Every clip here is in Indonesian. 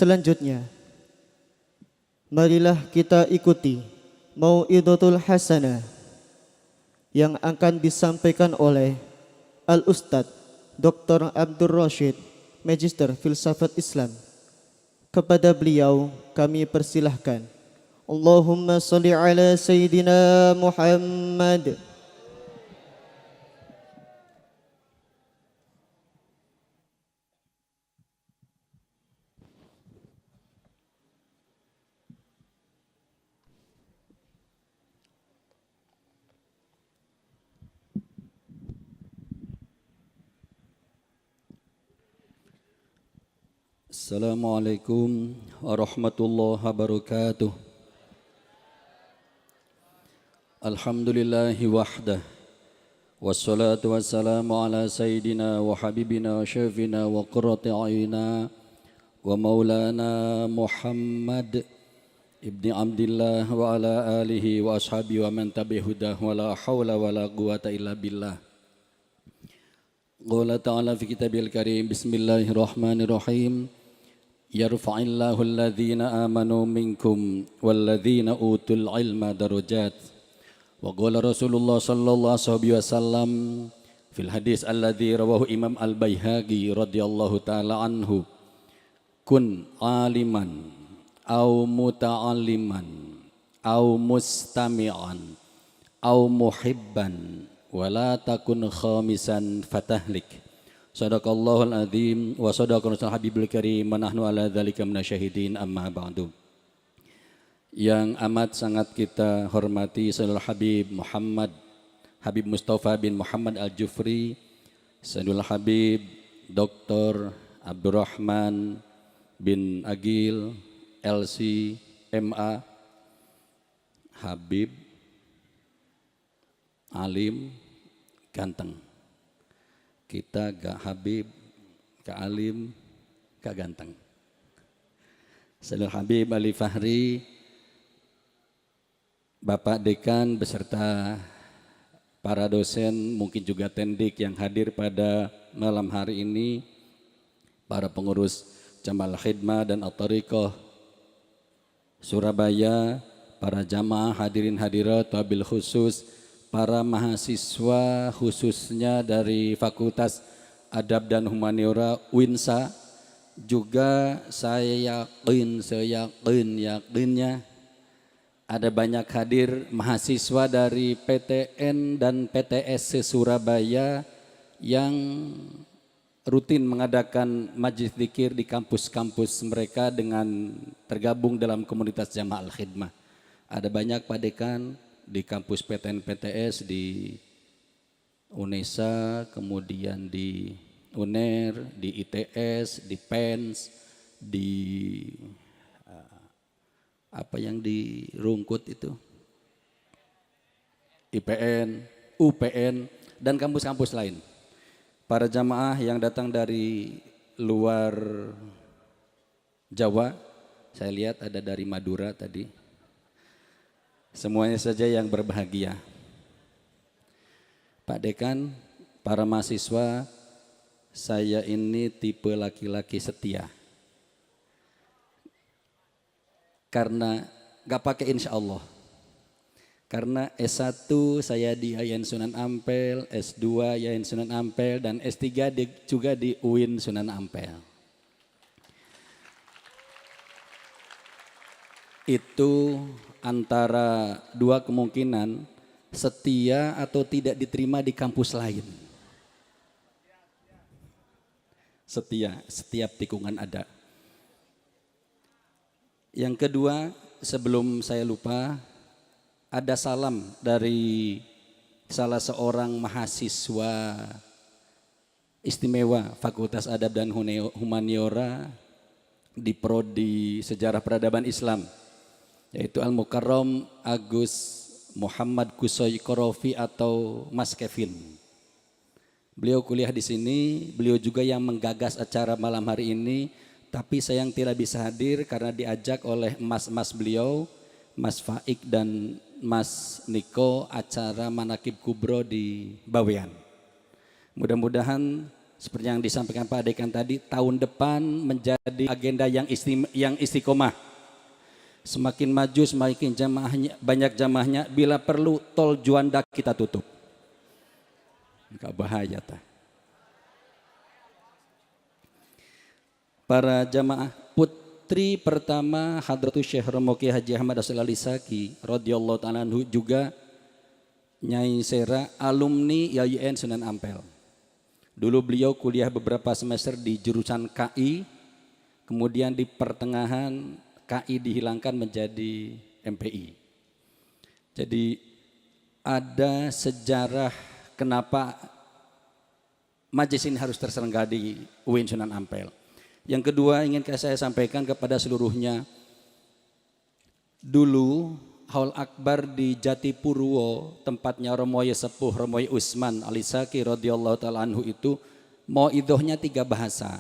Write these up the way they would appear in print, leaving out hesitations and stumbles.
Selanjutnya, marilah kita ikuti Mau'izatul Hasanah yang akan disampaikan oleh Al-Ustadz Dr. Abdul Rashid, Magister Filsafat Islam. Kepada beliau kami persilahkan. Allahumma salli ala Sayyidina Muhammad. Assalamualaikum warahmatullahi wabarakatuh. Alhamdulillahi wahdah. Wassalatu wassalamu ala sayyidina wa habibina wa syafina wa qurrati a'yunina wa maulana Muhammad ibni Abdillah wa ala alihi wa ashabihi wa man tabi'ahudah wa la hawla wa la quwata illa billah. Qala ta'ala fi kitabil karim, bismillahirrahmanirrahim. Yarfa'illahu alladhina amanu minkum walladhina utul ilma darajat. Wa qala Rasulullah sallallahu alaihi wasallam fil hadis alladhi rawahu Imam Al-Baihaqi radhiyallahu ta'ala anhu, kun aliman au muta'alliman au mustami'an au muhibban wa la takun khamisan fatahlik. Sadaqallahul azim wa sadaqa rasul habibul karim wa nahnu ala dzalika minasyahidin, amma ba'du. Yang amat sangat kita hormati Sayyidul Habib Muhammad Habib Mustafa bin Muhammad Al-Jufri, Sayyidul Habib Dr. Abdurrahman bin Agil LC MA, Habib alim ganteng. Kita gak Habib, gak alim, gak ganteng. Sayyidul Habib Ali Fahri, Bapak Dekan beserta para dosen, mungkin juga tendik yang hadir pada malam hari ini, para pengurus Jamal Khidmah dan At-Tariqah Surabaya, para jamaah hadirin hadirat, wabil khusus para mahasiswa khususnya dari Fakultas Adab dan Humaniora UINSA, juga saya yakinnya ada banyak hadir mahasiswa dari PTN dan PTS Surabaya yang rutin mengadakan majlis dzikir di kampus-kampus mereka dengan tergabung dalam komunitas Jamaah Al-Khidmah. Ada banyak Pak Dekan di kampus PTN PTS di UNESA, kemudian di UNER, di ITS, di PENS, di apa yang di Rungkut itu, IPN, UPN, dan kampus-kampus lain. Para jamaah yang datang dari luar Jawa, saya lihat ada dari Madura tadi. Semuanya saja yang berbahagia. Pak Dekan, para mahasiswa, saya ini tipe laki-laki setia. Karena gak pakai insya Allah. Karena S1 saya di Yayan Sunan Ampel, S2 Yayan Sunan Ampel, dan S3 juga di UIN Sunan Ampel. Itu antara dua kemungkinan, setia atau tidak diterima di kampus lain. Setia, setiap tikungan ada. Yang kedua, sebelum saya lupa, ada salam dari salah seorang mahasiswa istimewa Fakultas Adab dan Humaniora di Prodi Sejarah Peradaban Islam, yaitu Al-Mukarram Agus Muhammad Kusoy Korofi atau Mas Kevin. Beliau kuliah di sini, beliau juga yang menggagas acara malam hari ini, tapi sayang tidak bisa hadir karena diajak oleh mas-mas beliau, Mas Faik dan Mas Niko, acara Manakib Kubro di Bawean. Mudah-mudahan seperti yang disampaikan Pak Dekan tadi, tahun depan menjadi agenda yang istiqomah. Semakin maju, semakin jamaahnya, banyak jamaahnya. Bila perlu tol Juanda kita tutup. Enggak bahaya ta. Para jamaah, putri pertama Hadratus Syekh Romo Kiai Haji Ahmad As-Salali Saki radhiyallahu ta'ala anhu juga Nyai Sera, alumni YIN Sunan Ampel. Dulu beliau kuliah beberapa semester di jurusan KI, kemudian di pertengahan KI dihilangkan menjadi MPI. Jadi ada sejarah kenapa majelis ini harus terselenggara di UIN Sunan Ampel. Yang kedua ingin saya sampaikan kepada seluruhnya, dulu Haul Akbar di Jatipurwo, tempatnya Romoye Sepuh Romoye Usman Alisaki radhiyallahu ta'ala anhu itu mauidhohnya 3 bahasa.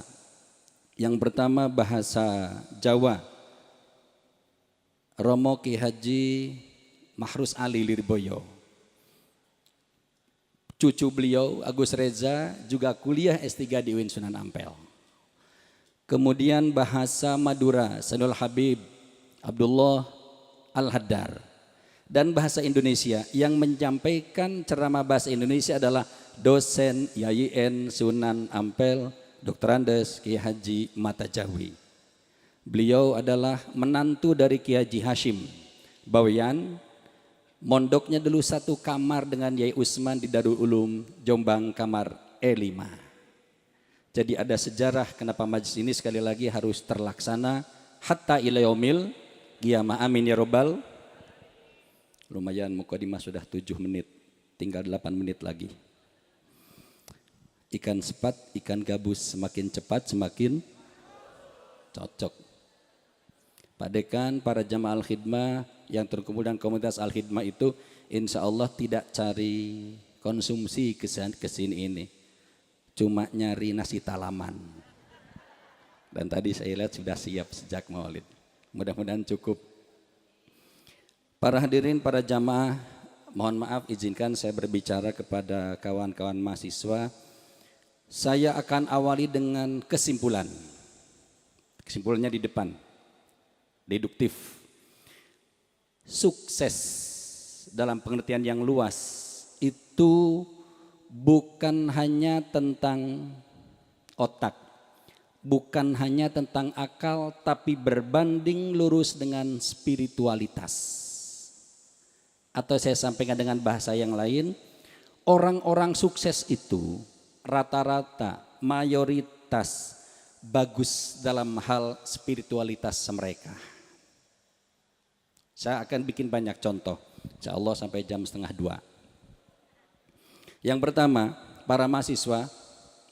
Yang pertama bahasa Jawa, Romo Ki Haji Mahrus Ali Lirboyo. Cucu beliau Agus Reza juga kuliah S3 di UIN Sunan Ampel. Kemudian bahasa Madura, Sanul Habib Abdullah Al-Haddar. Dan bahasa Indonesia yang menyampaikan ceramah bahasa Indonesia adalah dosen YIN Sunan Ampel Dr. Andes Kiai Haji Matajawi. Beliau adalah menantu dari Kiai Haji Hashim Bawian. Mondoknya dulu satu kamar dengan Yai Usman di Darul Ulum Jombang, kamar E5. Jadi ada sejarah kenapa majlis ini sekali lagi harus terlaksana hatta ila yaumil qiyamah. Amin ya robbal. Lumayan mukadimah sudah 7 menit, tinggal 8 menit lagi. Ikan sepat, ikan gabus, semakin cepat semakin cocok. Pak Dekan, para jamaah Al-Khidmah yang terkumpul dan komunitas Al-Khidmah itu insya Allah tidak cari konsumsi kesini ini, cuma nyari nasi talaman. Dan tadi saya lihat sudah siap sejak Maulid. Mudah-mudahan cukup. Para hadirin, para jamaah, mohon maaf izinkan saya berbicara kepada kawan-kawan mahasiswa. Saya akan awali dengan kesimpulan. Kesimpulannya di depan. Deduktif. Sukses dalam pengertian yang luas itu bukan hanya tentang otak, bukan hanya tentang akal, tapi berbanding lurus dengan spiritualitas. Atau saya sampaikan dengan bahasa yang lain, orang-orang sukses itu rata-rata mayoritas bagus dalam hal spiritualitas mereka. Saya akan bikin banyak contoh, insya Allah sampai jam 1:30. Yang pertama, para mahasiswa,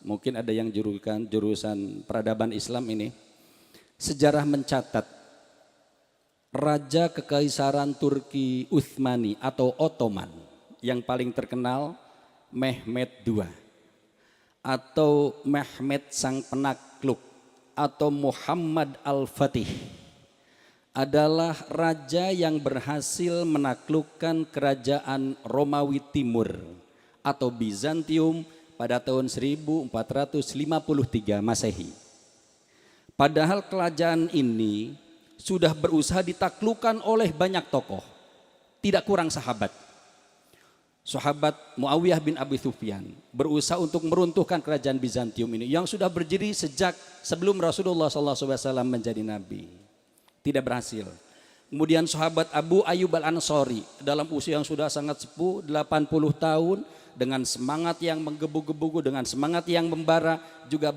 mungkin ada yang jurusan peradaban Islam ini, sejarah mencatat Raja Kekaisaran Turki Utsmani atau Ottoman yang paling terkenal Mehmed II atau Mehmed Sang Penakluk atau Muhammad Al-Fatih adalah raja yang berhasil menaklukkan kerajaan Romawi Timur atau Bizantium pada tahun 1453 Masehi. Padahal kerajaan ini sudah berusaha ditaklukkan oleh banyak tokoh, tidak kurang sahabat. Sahabat Muawiyah bin Abi Sufyan berusaha untuk meruntuhkan kerajaan Bizantium ini yang sudah berdiri sejak sebelum Rasulullah SAW menjadi nabi. Tidak berhasil. Kemudian sahabat Abu Ayyub Al-Ansari dalam usia yang sudah sangat sepuh, 80 tahun, dengan semangat yang menggebu-gebu, dengan semangat yang membara, juga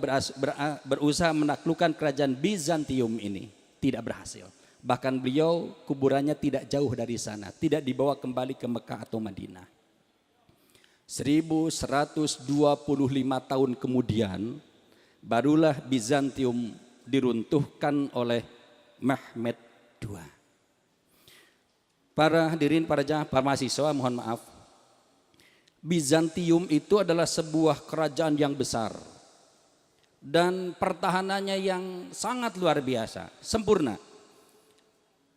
berusaha menaklukkan kerajaan Bizantium ini. Tidak berhasil. Bahkan beliau kuburannya tidak jauh dari sana, tidak dibawa kembali ke Mekah atau Madinah. 1125 tahun kemudian barulah Bizantium diruntuhkan oleh Mehmed II. Para hadirin, para jamaah, para mahasiswa, mohon maaf. Bizantium itu adalah sebuah kerajaan yang besar dan pertahanannya yang sangat luar biasa, sempurna.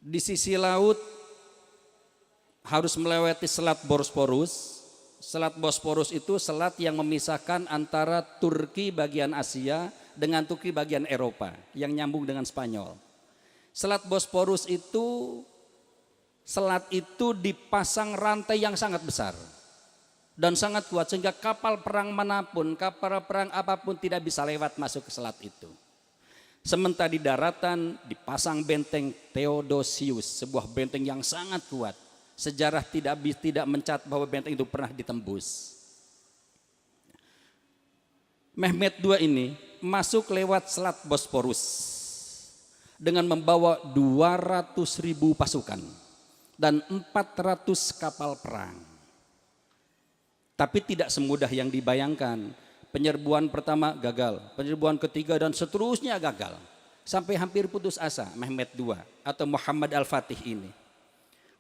Di sisi laut harus melewati Selat Bosporus, Selat Bosporus itu selat yang memisahkan antara Turki bagian Asia dengan Turki bagian Eropa yang nyambung dengan Spanyol. Selat Bosporus itu, selat itu dipasang rantai yang sangat besar dan sangat kuat sehingga kapal perang manapun, kapal perang apapun tidak bisa lewat masuk ke selat itu. Sementara di daratan dipasang benteng Theodosius, sebuah benteng yang sangat kuat. Sejarah tidak mencatat bahwa benteng itu pernah ditembus. Mehmed II ini masuk lewat Selat Bosporus dengan membawa 200.000 pasukan dan 400 kapal perang. Tapi tidak semudah yang dibayangkan. Penyerbuan pertama gagal, penyerbuan ketiga dan seterusnya gagal. Sampai hampir putus asa Mehmed II atau Muhammad Al-Fatih ini.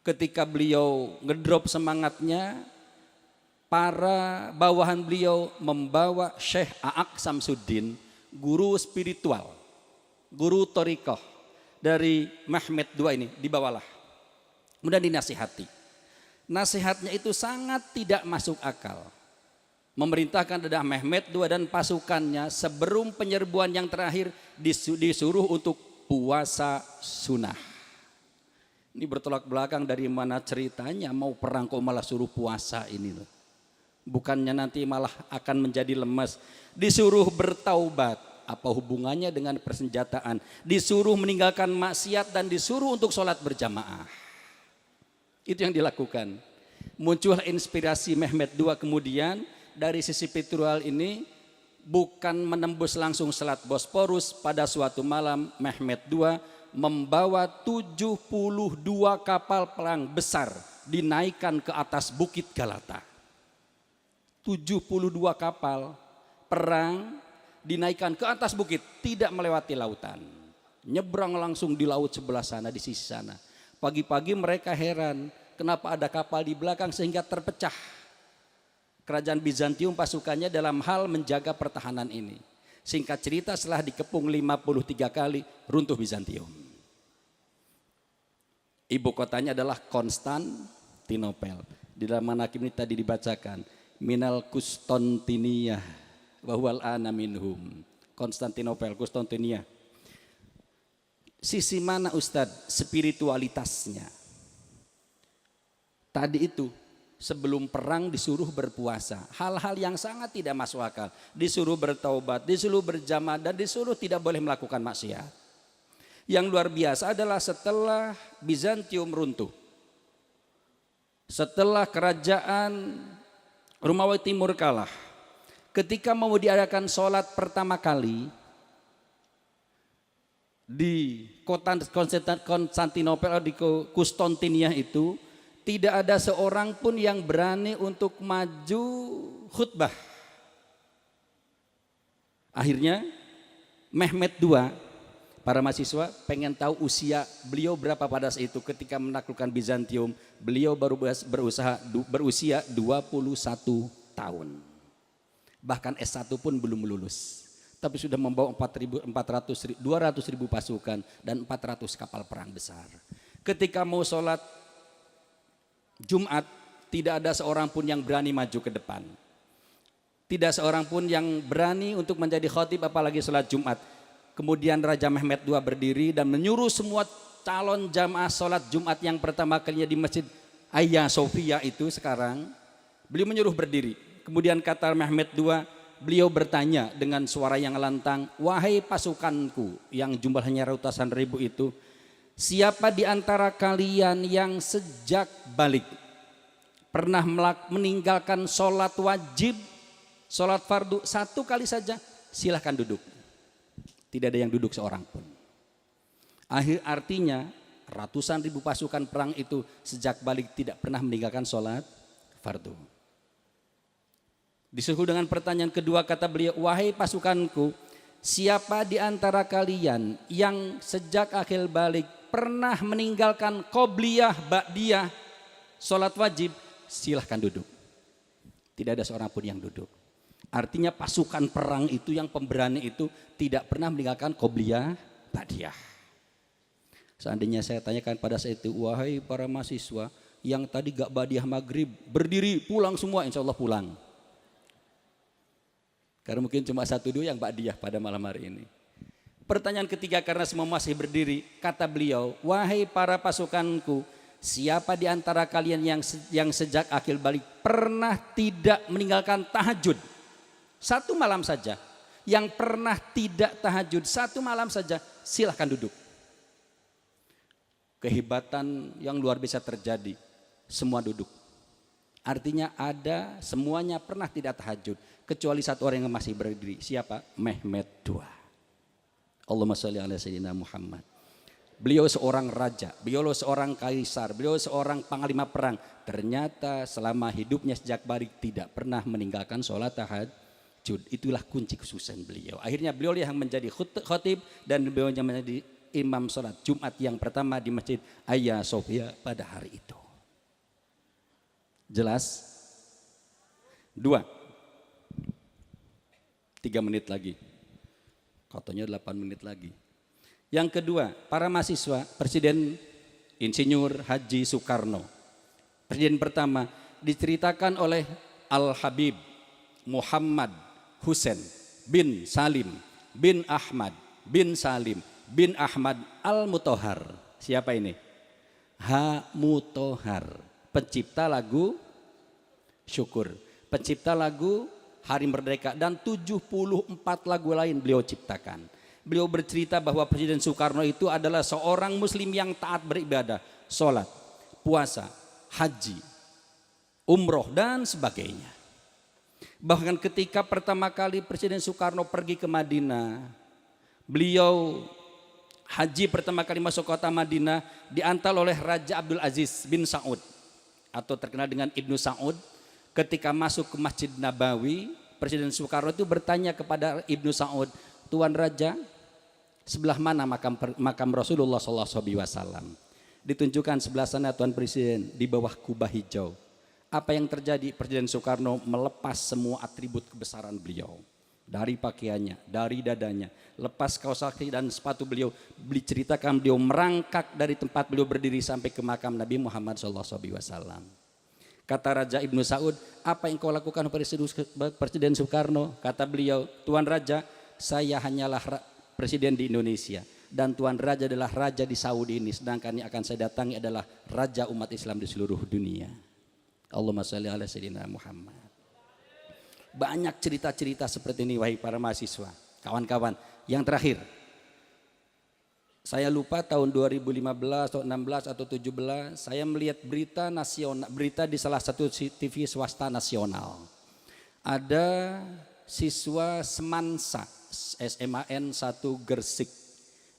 Ketika beliau ngedrop semangatnya, para bawahan beliau membawa Syekh A'aq Samsuddin, guru spiritual, guru Thariqah dari Mehmed II ini, dibawalah. Kemudian dinasihati. Nasihatnya itu sangat tidak masuk akal. Memerintahkan kepada Mehmed II dan pasukannya sebelum penyerbuan yang terakhir disuruh untuk puasa sunnah. Ini bertolak belakang dari mana ceritanya mau perang kok malah suruh puasa ini loh. Bukannya nanti malah akan menjadi lemas. Disuruh bertaubat. Apa hubungannya dengan persenjataan? Disuruh meninggalkan maksiat dan disuruh untuk sholat berjamaah. Itu yang dilakukan. Muncullah inspirasi Mehmed II kemudian dari sisi spiritual ini bukan menembus langsung Selat Bosporus. Pada suatu malam Mehmed II membawa 72 kapal perang besar dinaikkan ke atas Bukit Galata. 72 kapal perang dinaikkan ke atas bukit, tidak melewati lautan. Nyebrang langsung di laut sebelah sana, di sisi sana. Pagi-pagi mereka heran, kenapa ada kapal di belakang sehingga terpecah. Kerajaan Bizantium pasukannya dalam hal menjaga pertahanan ini. Singkat cerita setelah dikepung 53 kali, runtuh Bizantium. Ibu kotanya adalah Konstantinopel. Di dalam manakim ini tadi dibacakan, minal Kustantiniyah wa huwal ana minhum. Konstantinopel, Konstantinia. Sisi mana Ustadz spiritualitasnya? Tadi itu sebelum perang disuruh berpuasa. Hal-hal yang sangat tidak masuk akal. Disuruh bertaubat, disuruh berjamaah dan disuruh tidak boleh melakukan maksiat. Yang luar biasa adalah setelah Bizantium runtuh, setelah kerajaan Romawi Timur kalah, ketika mau diadakan sholat pertama kali di kota Konstantinopel, di Konstantinia itu tidak ada seorang pun yang berani untuk maju khutbah. Akhirnya Mehmed II, para mahasiswa pengen tahu usia beliau berapa pada saat itu ketika menaklukkan Bizantium. Beliau baru berusia 21 tahun. Bahkan S1 pun belum lulus. Tapi sudah membawa 200.000 pasukan dan 400 kapal perang besar. Ketika mau sholat Jumat, tidak ada seorang pun yang berani maju ke depan. Tidak seorang pun yang berani untuk menjadi khatib apalagi sholat Jumat. Kemudian Raja Mehmed II berdiri dan menyuruh semua calon jamaah sholat Jumat yang pertama kalinya di Masjid Hagia Sophia itu sekarang. Beliau menyuruh berdiri. Kemudian kata Mehmed II, beliau bertanya dengan suara yang lantang, wahai pasukanku yang jumlahnya ratusan ribu itu, siapa di antara kalian yang sejak balik pernah meninggalkan sholat wajib, sholat fardu satu kali saja? Silahkan duduk. Tidak ada yang duduk seorang pun. Artinya ratusan ribu pasukan perang itu sejak balik tidak pernah meninggalkan sholat fardu. Disuruh dengan pertanyaan kedua kata beliau, wahai pasukanku, siapa di antara kalian yang sejak akhir balik pernah meninggalkan qobliyah, ba'diyah, sholat wajib? Silahkan duduk. Tidak ada seorang pun yang duduk. Artinya pasukan perang itu yang pemberani itu tidak pernah meninggalkan qobliyah, ba'diyah. Seandainya saya tanyakan pada saat itu, wahai para mahasiswa, Yang tadi gak badiah maghrib, berdiri pulang semua, insya Allah pulang. Karena mungkin cuma 1-2 yang badiah pada malam hari ini. Pertanyaan ketiga, karena semua masih berdiri, kata beliau, wahai para pasukanku, siapa di antara kalian yang sejak akhir balik pernah tidak meninggalkan tahajud? 1 malam saja. Yang pernah tidak tahajud 1 malam saja, silahkan duduk. Kehebatan yang luar biasa terjadi. Semua duduk. Artinya ada, semuanya pernah tidak tahajud. Kecuali 1 orang yang masih berdiri. Siapa? Mehmet II. Allahumma sholli ala sayyidina Muhammad. Beliau seorang raja, beliau seorang kaisar, beliau seorang panglima perang. Ternyata selama hidupnya sejak balik tidak pernah meninggalkan sholat tahajud. Itulah kunci kesuksesan beliau. Akhirnya beliau yang menjadi khotib dan beliau yang menjadi imam sholat Jumat yang pertama di Masjid Hagia Sophia pada hari itu. Jelas? 2. 3 menit lagi. Katanya 8 menit lagi. Yang kedua, para mahasiswa, Presiden Insinyur Haji Soekarno. Presiden pertama diceritakan oleh Al-Habib Muhammad Hussein bin Salim bin Ahmad bin Salim bin Ahmad Al-Mutahhar. Siapa ini? Mutahhar, pencipta lagu Syukur, pencipta lagu Hari Merdeka, dan 74 lagu lain beliau ciptakan. Beliau bercerita bahwa Presiden Soekarno itu adalah seorang muslim yang taat beribadah, sholat, puasa, haji, umroh dan sebagainya. Bahkan ketika pertama kali Presiden Soekarno pergi ke Madinah, beliau haji pertama kali masuk kota Madinah diantar oleh Raja Abdul Aziz bin Saud atau terkenal dengan Ibnu Saud. Ketika masuk ke Masjid Nabawi, Presiden Soekarno itu bertanya kepada Ibnu Saud, Tuan Raja, sebelah mana makam Rasulullah SAW? Ditunjukkan sebelah sana Tuan Presiden, di bawah kubah hijau. Apa yang terjadi? Presiden Soekarno melepas semua atribut kebesaran beliau. Dari pakaiannya, dari dadanya, lepas kaos kaki dan sepatu beliau. Diceritakan beliau merangkak dari tempat beliau berdiri sampai ke makam Nabi Muhammad SAW. Kata Raja Ibnu Saud, apa yang kau lakukan Presiden Soekarno? Kata beliau, Tuan Raja, saya hanyalah presiden di Indonesia dan Tuan Raja adalah raja di Saudi ini, sedangkan yang akan saya datangi adalah raja umat Islam di seluruh dunia. Allahumma sholli ala sayyidina Muhammad. Banyak cerita-cerita seperti ini wahai para mahasiswa, kawan-kawan. Yang terakhir, saya lupa tahun 2015 atau 16 atau 17, saya melihat berita nasional, berita di salah satu TV swasta nasional. Ada siswa Semansa SMAN 1 Gresik.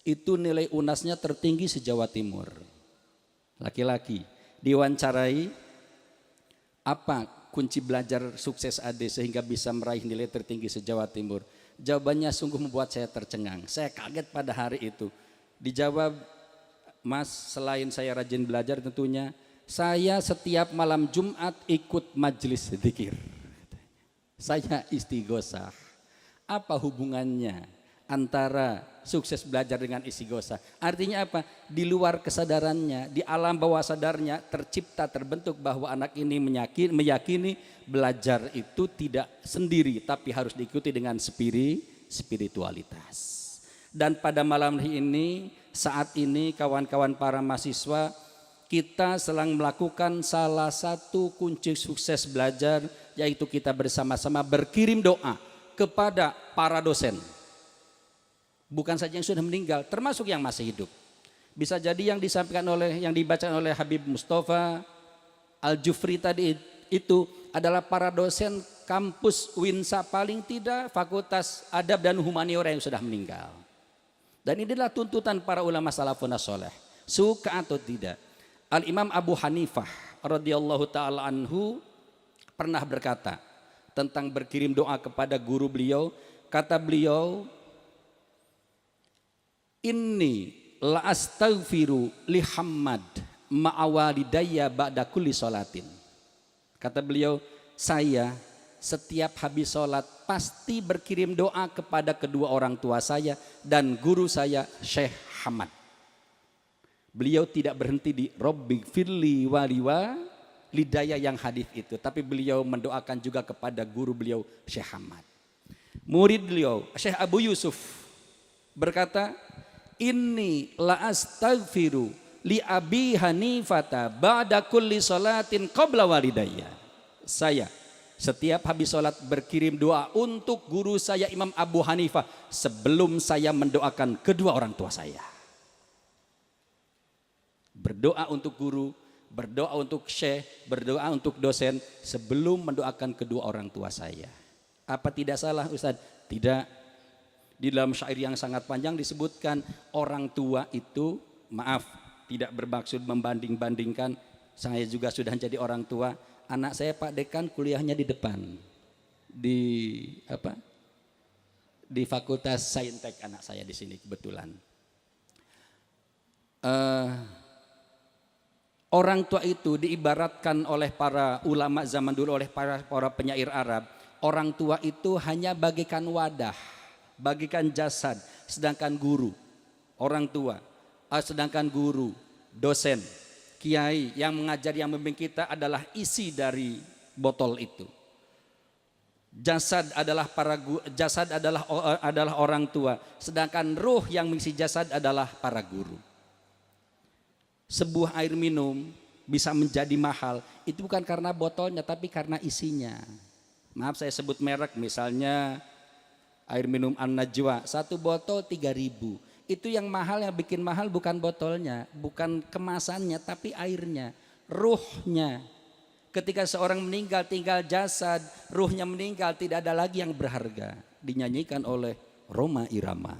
Itu nilai UNASnya tertinggi se-Jawa Timur. Laki-laki diwawancarai, apa kunci belajar sukses Ade sehingga bisa meraih nilai tertinggi se-Jawa Timur? Jawabannya sungguh membuat saya tercengang. Saya kaget pada hari itu. Dijawab, Mas, selain saya rajin belajar tentunya, saya setiap malam Jumat ikut majelis zikir. Saya istighosah. Apa hubungannya antara sukses belajar dengan istighosah? Artinya apa? Di luar kesadarannya, di alam bawah sadarnya tercipta, terbentuk bahwa anak ini meyakini belajar itu tidak sendiri, tapi harus diikuti dengan spiritualitas. Dan pada malam hari ini, saat ini kawan-kawan para mahasiswa, kita sedang melakukan salah satu kunci sukses belajar, yaitu kita bersama-sama berkirim doa kepada para dosen. Bukan saja yang sudah meninggal, termasuk yang masih hidup. Bisa jadi yang disampaikan oleh, yang dibacakan oleh Habib Mustafa Al-Jufri tadi itu adalah para dosen kampus Winsa, paling tidak Fakultas Adab dan Humaniora yang sudah meninggal. Dan inilah tuntutan para ulama salafun saleh, suka atau tidak. Al-Imam Abu Hanifah radhiyallahu taala anhu pernah berkata tentang berkirim doa kepada guru beliau. Kata beliau, inni la astaghfiru li Hammad ma'awalidayya ba'da kulli sholatin. Kata beliau, saya setiap habis sholat pasti berkirim doa kepada kedua orang tua saya dan guru saya Syekh Hamad. Beliau tidak berhenti di Robbi firli waliwa lidaya yang hadis itu, tapi beliau mendoakan juga kepada guru beliau Syekh Hamad. Murid beliau Syekh Abu Yusuf berkata, inni la astaghfiru li abi Hanifata ba'da kulli salatin qabla walidayya. Saya setiap habis sholat berkirim doa untuk guru saya Imam Abu Hanifah sebelum saya mendoakan kedua orang tua saya. Berdoa untuk guru, berdoa untuk syekh, berdoa untuk dosen sebelum mendoakan kedua orang tua saya. Apa tidak salah Ustaz? Tidak. Di dalam syair yang sangat panjang disebutkan orang tua itu, maaf, tidak bermaksud membanding-bandingkan. Saya juga sudah jadi orang tua. Anak saya Pak Dekan kuliahnya di depan. Di apa? Di Fakultas Saintek anak saya di sini kebetulan. Orang tua itu diibaratkan oleh para ulama zaman dulu, oleh para penyair Arab. Orang tua itu hanya bagikan wadah, bagikan jasad. Sedangkan guru, orang tua, sedangkan guru, dosen, kiai yang mengajar, yang membimbing kita adalah isi dari botol itu. Jasad adalah orang tua, sedangkan ruh yang mengisi jasad adalah para guru. Sebuah air minum bisa menjadi mahal itu bukan karena botolnya tapi karena isinya. Maaf saya sebut merek, misalnya air minum An-Najwa, satu botol 3.000. Itu yang mahal, yang bikin mahal bukan botolnya, bukan kemasannya, tapi airnya, ruhnya. Ketika seorang meninggal tinggal jasad, ruhnya meninggal tidak ada lagi yang berharga. Dinyanyikan oleh Roma Irama.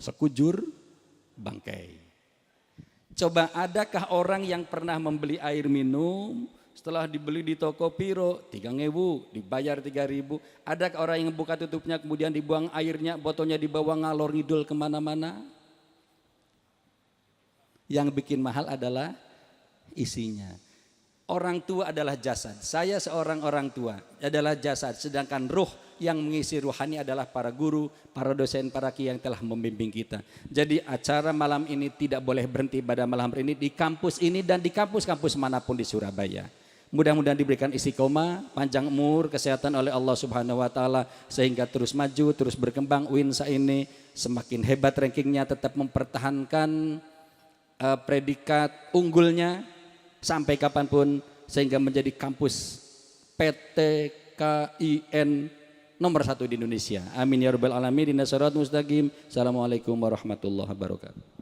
Sekujur bangkai. Coba adakah orang yang pernah membeli air minum setelah dibeli di toko piro 3.000 dibayar 3.000? Adakah orang yang buka tutupnya kemudian dibuang airnya, botolnya dibawa ngalor ngidul kemana-mana? Yang bikin mahal adalah isinya. Orang tua adalah jasad. Saya seorang orang tua adalah jasad, sedangkan ruh yang mengisi ruhani adalah para guru, para dosen, para kiai yang telah membimbing kita. Jadi acara malam ini tidak boleh berhenti pada malam ini di kampus ini dan di kampus-kampus manapun di Surabaya. Mudah-mudahan diberikan istiqomah, panjang umur, kesehatan oleh Allah Subhanahu wa taala sehingga terus maju, terus berkembang. UINSA ini semakin hebat rankingnya, tetap mempertahankan predikat unggulnya sampai kapanpun sehingga menjadi kampus PTKIN nomor 1 di Indonesia. Amin ya rabbal alamin. Assalamualaikum warahmatullahi wabarakatuh.